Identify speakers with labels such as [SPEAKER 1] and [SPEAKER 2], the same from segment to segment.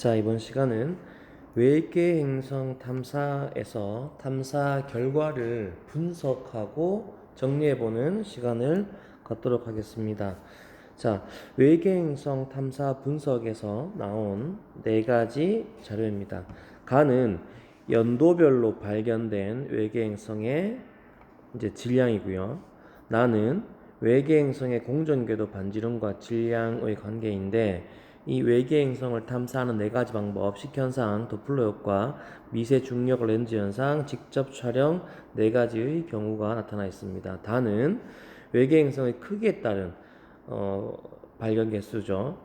[SPEAKER 1] 자, 이번 시간은 외계 행성 탐사에서 탐사 결과를 분석하고 정리해보는 시간을 갖도록 하겠습니다. 자, 외계 행성 탐사 분석에서 나온 네 가지 자료입니다. 가는 연도별로 발견된 외계 행성의 이제 질량이고요. 나는 외계 행성의 공전궤도 반지름과 질량의 관계인데, 이 외계 행성을 탐사하는 네 가지 방법: 식현상, 도플러 효과, 미세 중력 렌즈 현상, 직접 촬영 네 가지의 경우가 나타나 있습니다. 다는 외계 행성의 크기에 따른 발견 개수죠.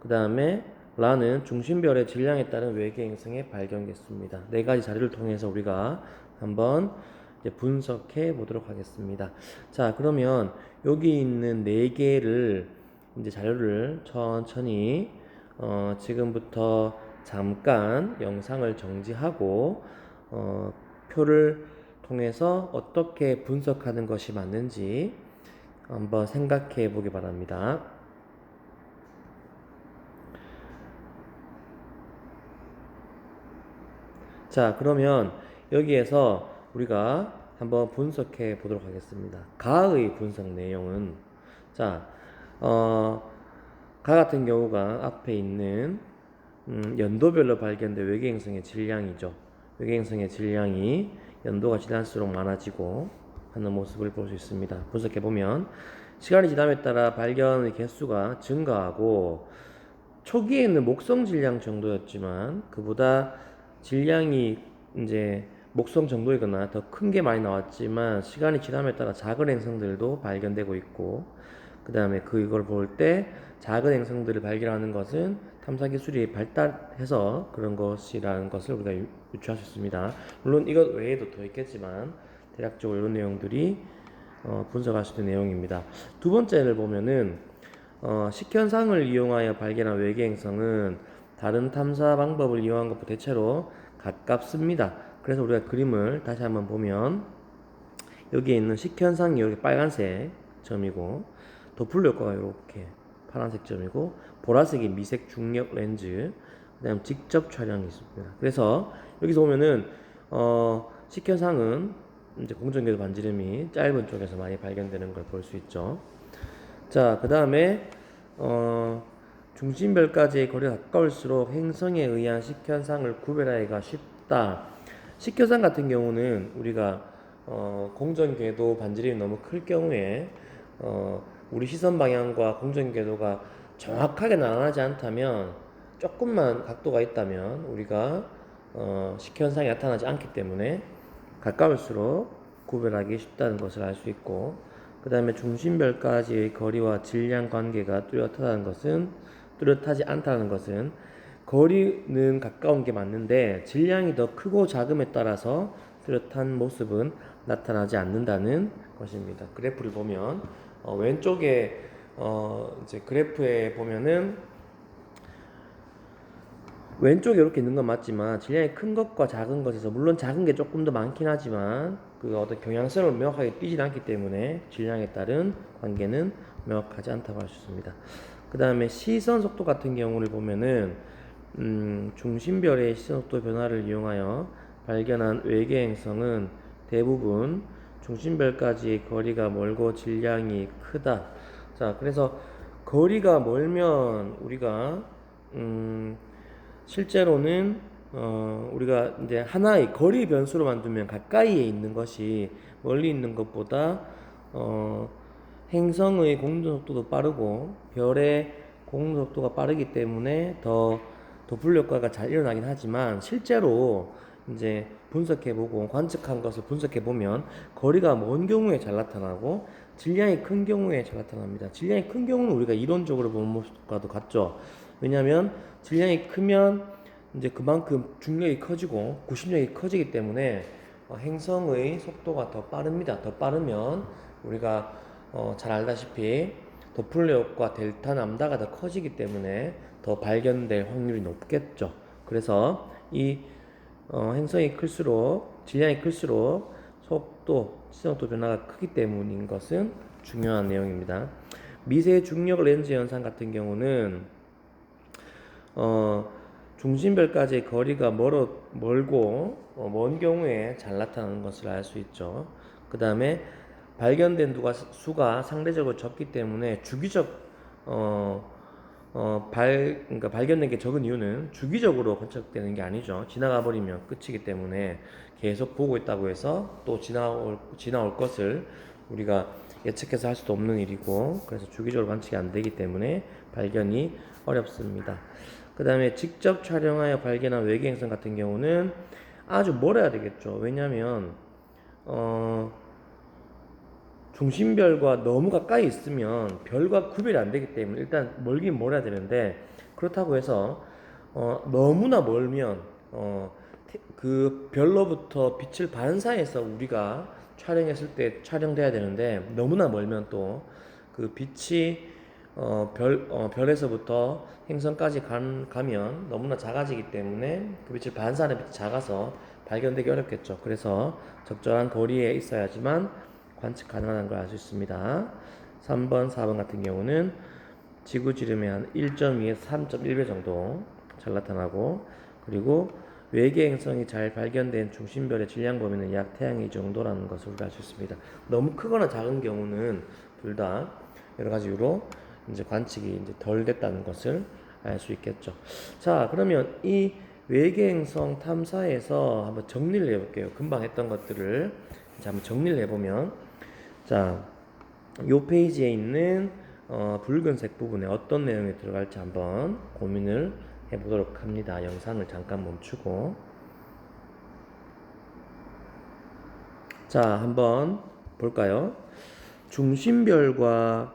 [SPEAKER 1] 그 다음에 라는 중심별의 질량에 따른 외계 행성의 발견 개수입니다. 네 가지 자료를 통해서 우리가 한번 이제 분석해 보도록 하겠습니다. 자, 그러면 여기 있는 네 개를 이제 자료를 천천히 지금부터 잠깐 영상을 정지하고 표를 통해서 어떻게 분석하는 것이 맞는지 한번 생각해 보기 바랍니다. 자, 그러면 여기에서 우리가 한번 분석해 보도록 하겠습니다. 가의 분석 내용은, 자, 가 같은 경우가 앞에 있는 연도별로 발견된 외계행성의 질량이죠. 외계행성의 질량이 연도가 지날수록 많아지고 하는 모습을 볼 수 있습니다. 분석해 보면 시간이 지남에 따라 발견의 개수가 증가하고, 초기에는 목성 질량 정도였지만 그보다 질량이 이제 목성 정도이거나 더 큰 게 많이 나왔지만, 시간이 지남에 따라 작은 행성들도 발견되고 있고, 그 다음에 그걸 볼 때 작은 행성들을 발견하는 것은 탐사 기술이 발달해서 그런 것이라는 것을 우리가 유추할 수 있습니다. 물론 이것 외에도 더 있겠지만 대략적으로 이런 내용들이 분석할 수 있는 내용입니다. 두 번째를 보면은 식현상을 이용하여 발견한 외계 행성은 다른 탐사 방법을 이용한 것보다 대체로 가깝습니다. 그래서 우리가 그림을 다시 한번 보면, 여기에 있는 식현상이 이렇게 빨간색 점이고, 도플러 효과가 이렇게 파란색 점이고, 보라색이 미색 중력 렌즈, 그 다음 직접 촬영이 있습니다. 그래서 여기서 보면은 식현상은 이제 공전궤도 반지름이 짧은 쪽에서 많이 발견되는 걸 볼 수 있죠. 자, 그 다음에 중심별까지의 거리가 가까울수록 행성에 의한 식현상을 구별하기가 쉽다. 식현상 같은 경우는 우리가 공전궤도 반지름이 너무 클 경우에 우리 시선 방향과 공전궤도가 정확하게 나타나지 않다면, 조금만 각도가 있다면 우리가 식현상이 나타나지 않기 때문에 가까울수록 구별하기 쉽다는 것을 알 수 있고, 그 다음에 중심별까지의 거리와 질량 관계가 뚜렷하지 않다는 것은, 거리는 가까운 게 맞는데 질량이 더 크고 작음에 따라서 뚜렷한 모습은 나타나지 않는다는 것입니다. 그래프를 보면 왼쪽에 이제 그래프에 보면은 왼쪽에 이렇게 있는 건 맞지만, 질량이 큰 것과 작은 것에서 물론 작은 게 조금 더 많긴 하지만 그 어떤 경향성을 명확하게 띄진 않기 때문에 질량에 따른 관계는 명확하지 않다고 할 수 있습니다. 그 다음에 시선 속도 같은 경우를 보면은 중심별의 시선 속도 변화를 이용하여 발견한 외계 행성은 대부분 중심별까지 거리가 멀고 질량이 크다. 자, 그래서 거리가 멀면 우리가 실제로는 우리가 이제 하나의 거리 변수로 만들면, 가까이에 있는 것이 멀리 있는 것보다 행성의 공전 속도도 빠르고 별의 공전 속도가 빠르기 때문에 더 도플러 효과가 잘 일어나긴 하지만, 실제로 이제 분석해보고 관측한 것을 분석해보면 거리가 먼 경우에 잘 나타나고 질량이 큰 경우에 잘 나타납니다. 질량이 큰 경우는 우리가 이론적으로 보는 모습과도 같죠. 왜냐하면 질량이 크면 이제 그만큼 중력이 커지고 구심력이 커지기 때문에 행성의 속도가 더 빠릅니다. 더 빠르면 우리가 잘 알다시피 도플러 효과 델타 람다가 더 커지기 때문에 더 발견될 확률이 높겠죠. 그래서 이 행성이 클수록, 질량이 클수록 속도, 시선속도 변화가 크기 때문인 것은 중요한 내용입니다. 미세 중력 렌즈 현상 같은 경우는 중심별까지의 거리가 멀고 먼 경우에 잘 나타나는 것을 알 수 있죠. 그 다음에 발견된 수가 상대적으로 적기 때문에 주기적 그러니까 발견된 게 적은 이유는 주기적으로 관측되는 게 아니죠. 지나가 버리면 끝이기 때문에 계속 보고 있다고 해서 또 지나올 것을 우리가 예측해서 할 수도 없는 일이고, 그래서 주기적으로 관측이 안 되기 때문에 발견이 어렵습니다. 그 다음에 직접 촬영하여 발견한 외계 행성 같은 경우는 아주 멀어야 되겠죠. 왜냐하면 중심별과 너무 가까이 있으면 별과 구별이 안 되기 때문에 일단 멀긴 멀어야 되는데, 그렇다고 해서 너무나 멀면 그 별로부터 빛을 반사해서 우리가 촬영했을 때 촬영돼야 되는데, 너무나 멀면 또 그 빛이 별에서부터 행성까지 가면 너무나 작아지기 때문에 그 빛을 반사하는 빛이 작아서 발견되기 어렵겠죠. 그래서 적절한 거리에 있어야지만 관측 가능한 걸 알 수 있습니다. 3번, 4번 같은 경우는 지구 지름의 한 1.2에서 3.1배 정도 잘 나타나고, 그리고 외계 행성이 잘 발견된 중심별의 질량 범위는 약 태양의 정도라는 것을 우리가 알 수 있습니다. 너무 크거나 작은 경우는 둘 다 여러 가지 이유로 이제 관측이 이제 덜 됐다는 것을 알 수 있겠죠. 자, 그러면 이 외계 행성 탐사에서 한번 정리를 해볼게요. 금방 했던 것들을 이제 한번 정리를 해보면, 자, 요 페이지에 있는 붉은색 부분에 어떤 내용이 들어갈지 한번 고민을 해보도록 합니다. 영상을 잠깐 멈추고. 자, 한번 볼까요? 중심별과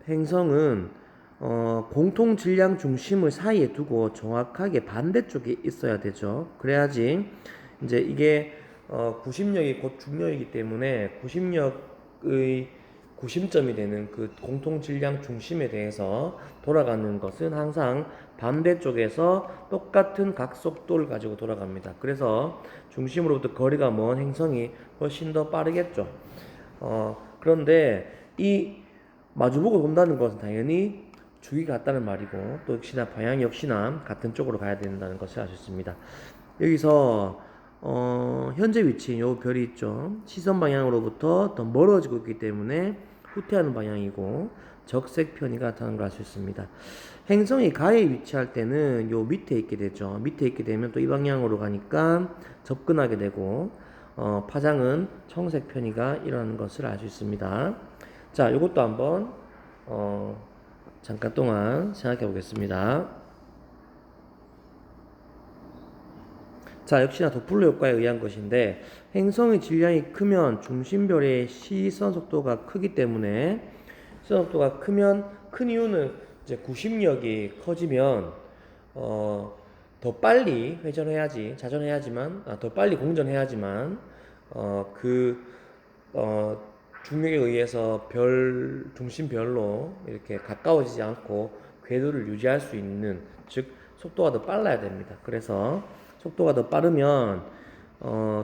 [SPEAKER 1] 행성은 공통 질량 중심을 사이에 두고 정확하게 반대쪽에 있어야 되죠. 그래야지 이제 이게 구심력이 곧 중력이기 때문에 구심력의 구심점이 되는 그 공통 질량 중심에 대해서 돌아가는 것은 항상 반대쪽에서 똑같은 각속도를 가지고 돌아갑니다. 그래서 중심으로부터 거리가 먼 행성이 훨씬 더 빠르겠죠. 그런데 이 마주보고 본다는 것은 당연히 주기가 같다는 말이고, 또 역시나 방향 역시나 같은 쪽으로 가야 된다는 것을 알 수 있습니다. 여기서 현재 위치인 요 별이 있죠. 시선 방향으로부터 더 멀어지고 있기 때문에 후퇴하는 방향이고 적색 편이가 나타나는 걸 알 수 있습니다. 행성이 가에 위치할 때는 요 밑에 있게 되죠. 밑에 있게 되면 또 이 방향으로 가니까 접근하게 되고 파장은 청색 편이가 일어나는 것을 알 수 있습니다. 자, 요것도 한번 잠깐 동안 생각해 보겠습니다. 자, 역시나 도플러 효과에 의한 것인데, 행성의 질량이 크면 중심별의 시선 속도가 크기 때문에, 시선 속도가 크면 큰 이유는 이제 구심력이 커지면 더 빨리 회전해야지, 자전해야지만, 더 빨리 공전해야지만 중력에 의해서 중심별로 이렇게 가까워지지 않고 궤도를 유지할 수 있는, 즉 속도가 더 빨라야 됩니다. 그래서 속도가 더 빠르면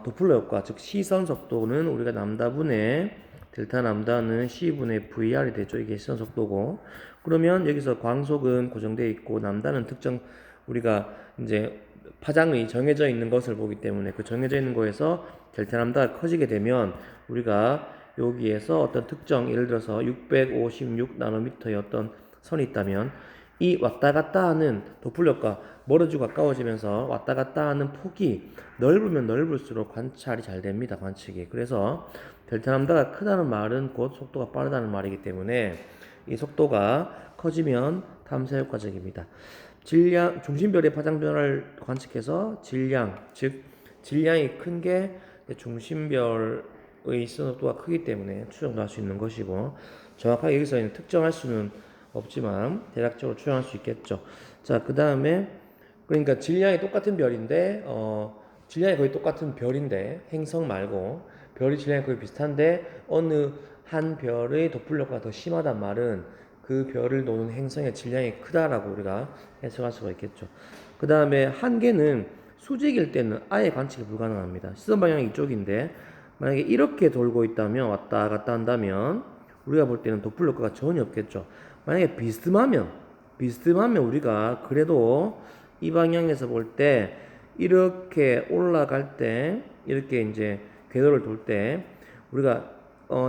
[SPEAKER 1] 도플러 효과, 즉 시선 속도는 우리가 람다분의 델타 람다는 C분의 VR이 되죠. 이게 시선 속도고, 그러면 여기서 광속은 고정되어 있고 람다는 특정 우리가 이제 파장이 정해져 있는 것을 보기 때문에 그 정해져 있는 거에서 델타 람다가 커지게 되면 우리가 여기에서 어떤 특정, 예를 들어서 656 나노미터의 어떤 선이 있다면 이 왔다 갔다 하는 도플러가 멀어지고 가까워지면서 왔다 갔다 하는 폭이 넓으면 넓을수록 관찰이 잘 됩니다. 관측이. 그래서 델타 람다가 크다는 말은 곧 속도가 빠르다는 말이기 때문에 이 속도가 커지면 탐사 효과적입니다. 중심별의 파장 변화를 관측해서 즉 질량이 큰 게 중심별의 시선 속도가 크기 때문에 추정도 할 수 있는 것이고, 정확하게 여기서 특정할 수는 없지만 대략적으로 추정할 수 있겠죠. 자, 그 다음에 그러니까 질량이 똑같은 별인데 질량이 거의 똑같은 별인데, 행성 말고 별이 질량이 거의 비슷한데 어느 한 별의 도플러가 더 심하단 말은 그 별을 노는 행성의 질량이 크다라고 우리가 해석할 수가 있겠죠. 그 다음에 한계는 수직일 때는 아예 관측이 불가능합니다. 시선 방향이 이쪽인데 만약에 이렇게 돌고 있다면, 왔다 갔다 한다면 우리가 볼 때는 도플러 효과가 전혀 없겠죠. 만약에 비스듬하면 우리가 그래도 이 방향에서 볼 때 이렇게 올라갈 때 이렇게 이제 궤도를 돌 때 우리가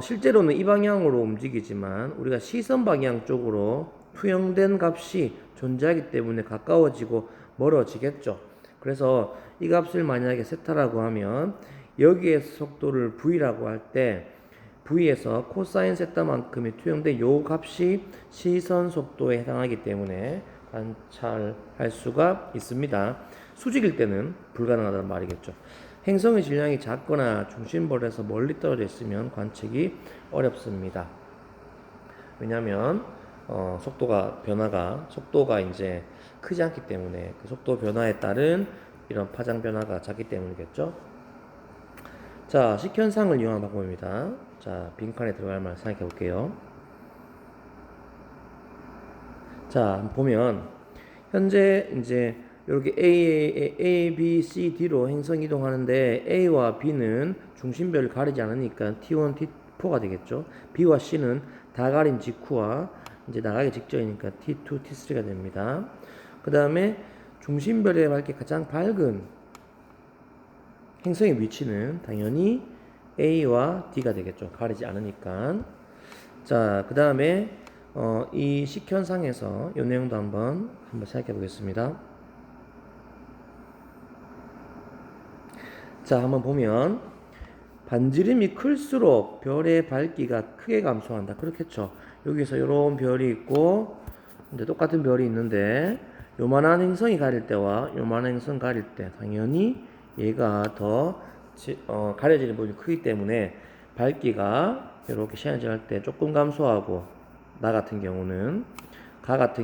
[SPEAKER 1] 실제로는 이 방향으로 움직이지만 우리가 시선 방향 쪽으로 투영된 값이 존재하기 때문에 가까워지고 멀어지겠죠. 그래서 이 값을 만약에 세타라고 하면 여기에서 속도를 v라고 할 때 v에서 코사인 세타만큼이 투영된 요 값이 시선 속도에 해당하기 때문에 관찰할 수가 있습니다. 수직일 때는 불가능하다는 말이겠죠. 행성의 질량이 작거나 중심볼에서 멀리 떨어져 있으면 관측이 어렵습니다. 왜냐하면 속도가 이제 크지 않기 때문에 그 속도 변화에 따른 이런 파장 변화가 작기 때문이겠죠. 자, 식현상을 이용한 방법입니다. 자, 빈칸에 들어갈 말 생각해 볼게요. 자, 보면 현재 이제 이렇게 A, B, C, D로 행성 이동하는데 A와 B는 중심별을 가리지 않으니까 T1, T4가 되겠죠. B와 C는 다 가린 직후와 이제 나가기 직전이니까 T2, T3가 됩니다. 그 다음에 중심별의 밝기 가장 밝은 행성의 위치는 당연히 A와 D가 되겠죠. 가리지 않으니까. 자, 그 다음에 이 식현상에서 이 내용도 한번 생각해 보겠습니다. 자, 한번 보면 반지름이 클수록 별의 밝기가 크게 감소한다. 그렇겠죠. 여기서 이런 별이 있고 이제 똑같은 별이 있는데 요만한 행성이 가릴 때와 요만한 행성 가릴 때 당연히 얘가 더 가려지는 부분이 크기 때문에 밝기가 이렇게 시간이 지날 때 조금 감소하고 가 같은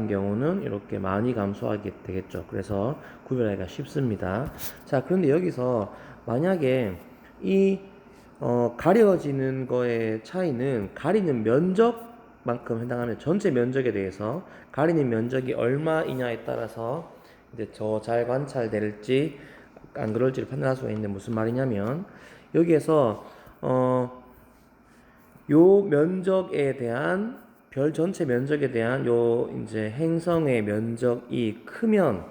[SPEAKER 1] 경우는 이렇게 많이 감소하게 되겠죠. 그래서 구별하기가 쉽습니다. 자, 그런데 여기서 만약에 이 가려지는 거의 차이는 가리는 면적만큼 해당하면 전체 면적에 대해서 가리는 면적이 얼마이냐에 따라서 이제 더 잘 관찰될지 안 그럴지를 판단할 수가 있는데 무슨 말이냐면 여기에서 요 면적에 대한 별 전체 면적에 대한 요 이제 행성의 면적이 크면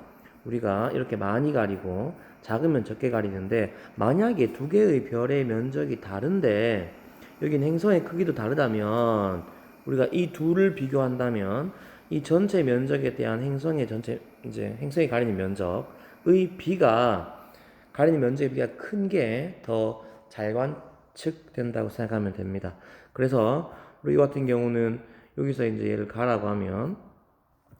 [SPEAKER 1] 우리가 이렇게 많이 가리고 작으면 적게 가리는데 만약에 두 개의 별의 면적이 다른데 여긴 행성의 크기도 다르다면 우리가 이 둘을 비교한다면 이 전체 면적에 대한 행성의 전체 이제 행성이 가리는 면적의 비가 가리는 면적의 비가 큰 게 더 잘 관측된다고 생각하면 됩니다. 그래서 우리 같은 경우는 여기서 이제 얘를 가라고 하면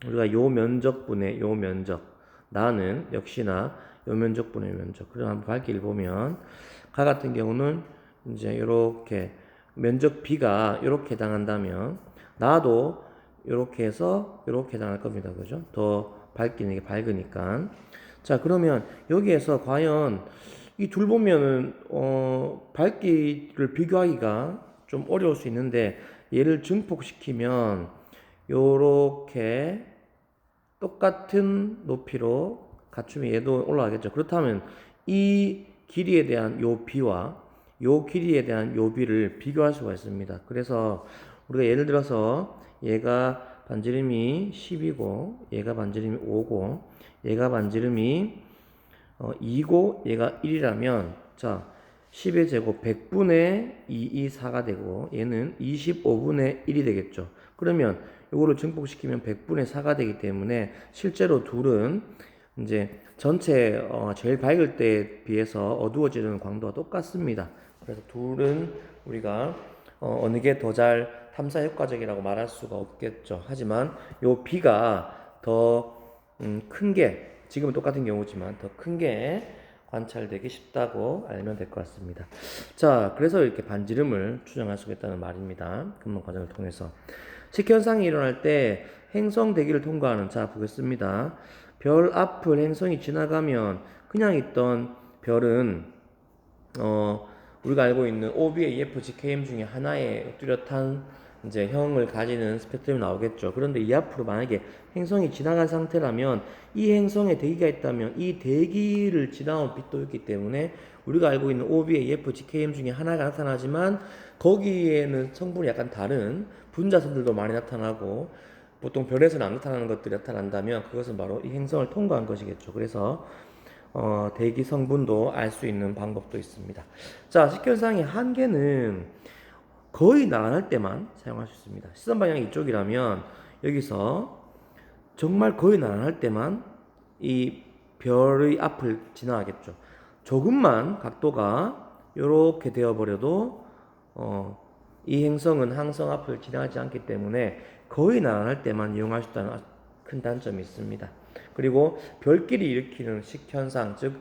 [SPEAKER 1] 우리가 요 면적분의 요 면적 나는 역시나 요 면적분의 면적 그럼 한번 밝기를 보면 가 같은 경우는 이제 이렇게 면적 B가 이렇게 해당한다면 나도 이렇게 해서 이렇게 해당할 겁니다. 그죠? 더 밝기는 이게 밝으니까. 자, 그러면 여기에서 과연 이 둘 보면은 밝기를 비교하기가 좀 어려울 수 있는데 얘를 증폭시키면 요렇게 똑같은 높이로 갖추면 얘도 올라가겠죠. 그렇다면 이 길이에 대한 요 B와 요 길이에 대한 요 B를 비교할 수가 있습니다. 그래서 우리가 예를 들어서 얘가 반지름이 10이고 얘가 반지름이 5고 얘가 반지름이 2고 얘가 1이라면 자 10의 제곱 100분의 224가 되고 얘는 25분의 1이 되겠죠. 그러면 이거를 증폭시키면 100분의 4가 되기 때문에 실제로 둘은 이제 전체 제일 밝을 때에 비해서 어두워지는 광도가 똑같습니다. 그래서 둘은 우리가 어느 게 더 잘 탐사 효과적이라고 말할 수가 없겠죠. 하지만 요 B가 더 큰 게 지금은 똑같은 경우지만 더 큰 게 관찰되기 쉽다고 알면 될 것 같습니다. 자, 그래서 이렇게 반지름을 추정할 수가 있다는 말입니다. 근무 과정을 통해서. 식현상이 일어날 때 행성 대기를 통과하는 자 보겠습니다. 별 앞을 행성이 지나가면 그냥 있던 별은 우리가 알고 있는 OBA, EF, GKM 중에 하나의 뚜렷한 이제 형을 가지는 스펙트럼이 나오겠죠. 그런데 이 앞으로 만약에 행성이 지나간 상태라면 이 행성에 대기가 있다면 이 대기를 지나온 빛도 있기 때문에 우리가 알고 있는 OBA, EF, GKM 중에 하나가 나타나지만 거기에는 성분이 약간 다른 분자선들도 많이 나타나고 보통 별에서는 안 나타나는 것들이 나타난다면 그것은 바로 이 행성을 통과한 것이겠죠. 그래서 대기 성분도 알 수 있는 방법도 있습니다. 자, 식견상의 한계는 거의 나타날 때만 사용할 수 있습니다. 시선 방향이 이쪽이라면 여기서 정말 거의 나타날 때만 이 별의 앞을 지나가겠죠. 조금만 각도가 이렇게 되어버려도 이 행성은 항성 앞을 지나가지 않기 때문에 거의 나타날 때만 이용할 수 있다는 큰 단점이 있습니다. 그리고 별끼리 일으키는 식현상, 즉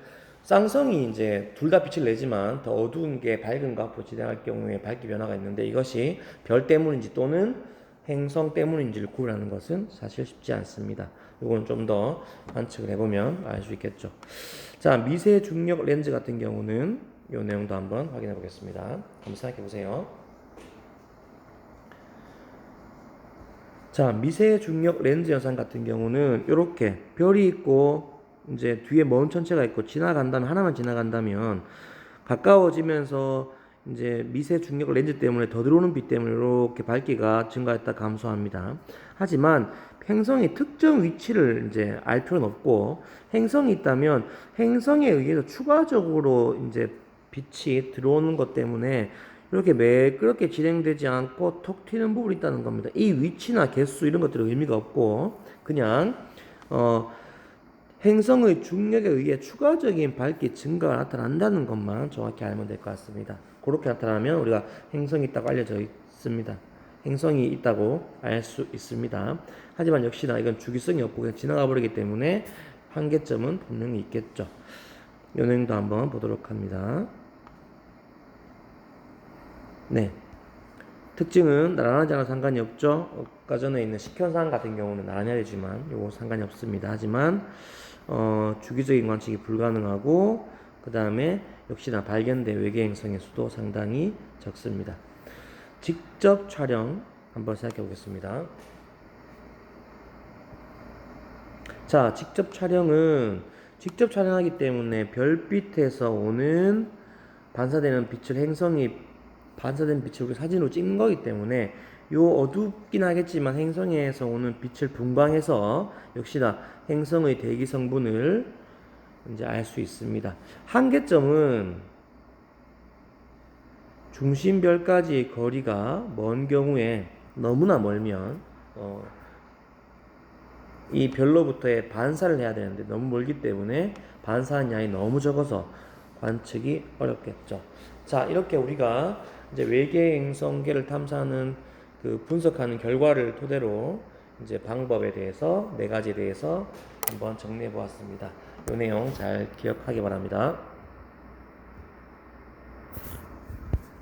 [SPEAKER 1] 쌍성이 이제 둘 다 빛을 내지만 더 어두운 게 밝은 거 앞으로 지나갈 경우에 밝기 변화가 있는데 이것이 별 때문인지 또는 행성 때문인지를 구분하는 것은 사실 쉽지 않습니다. 이건 좀 더 관측을 해보면 알 수 있겠죠. 자, 미세 중력 렌즈 같은 경우는 이 내용도 한번 확인해 보겠습니다. 한번 생각해 보세요. 자, 미세 중력 렌즈 현상 같은 경우는 이렇게 별이 있고 이제 뒤에 먼 천체가 있고 지나간다면 하나만 지나간다면 가까워지면서 이제 미세 중력 렌즈 때문에 더 들어오는 빛 때문에 이렇게 밝기가 증가했다 감소합니다. 하지만 행성의 특정 위치를 이제 알 필요는 없고 행성이 있다면 행성에 의해서 추가적으로 이제 빛이 들어오는 것 때문에 이렇게 매끄럽게 진행되지 않고 톡 튀는 부분이 있다는 겁니다. 이 위치나 개수 이런 것들은 의미가 없고 그냥 행성의 중력에 의해 추가적인 밝기 증가가 나타난다는 것만 정확히 알면 될 것 같습니다. 그렇게 나타나면 우리가 행성이 있다고 알려져 있습니다. 행성이 있다고 알 수 있습니다. 하지만 역시나 이건 주기성이 없고 그냥 지나가 버리기 때문에 한계점은 분명히 있겠죠. 이 내용도 한번 보도록 합니다. 네. 특징은 나란하지 않아 상관이 없죠. 아까 전에 있는 식현상 같은 경우는 나란해야 되지만 요거 상관이 없습니다. 하지만 주기적인 관측이 불가능하고 그 다음에 역시나 발견된 외계 행성의 수도 상당히 적습니다. 직접 촬영 한번 생각해 보겠습니다. 자, 직접 촬영하기 때문에 별빛에서 오는 반사되는 빛을 행성이 반사된 빛을 우리 사진으로 찍는 거기 때문에 요 어둡긴 하겠지만 행성에서 오는 빛을 분광해서 역시나 행성의 대기 성분을 이제 알 수 있습니다. 한계점은 중심별까지 거리가 먼 경우에 너무나 멀면 이 별로부터의 반사를 해야 되는데 너무 멀기 때문에 반사하는 양이 너무 적어서 관측이 어렵겠죠. 자, 이렇게 우리가 이제 외계 행성계를 탐사하는 그 분석하는 결과를 토대로 이제 방법에 대해서 네 가지에 대해서 한번 정리해 보았습니다. 이 내용 잘 기억하기 바랍니다.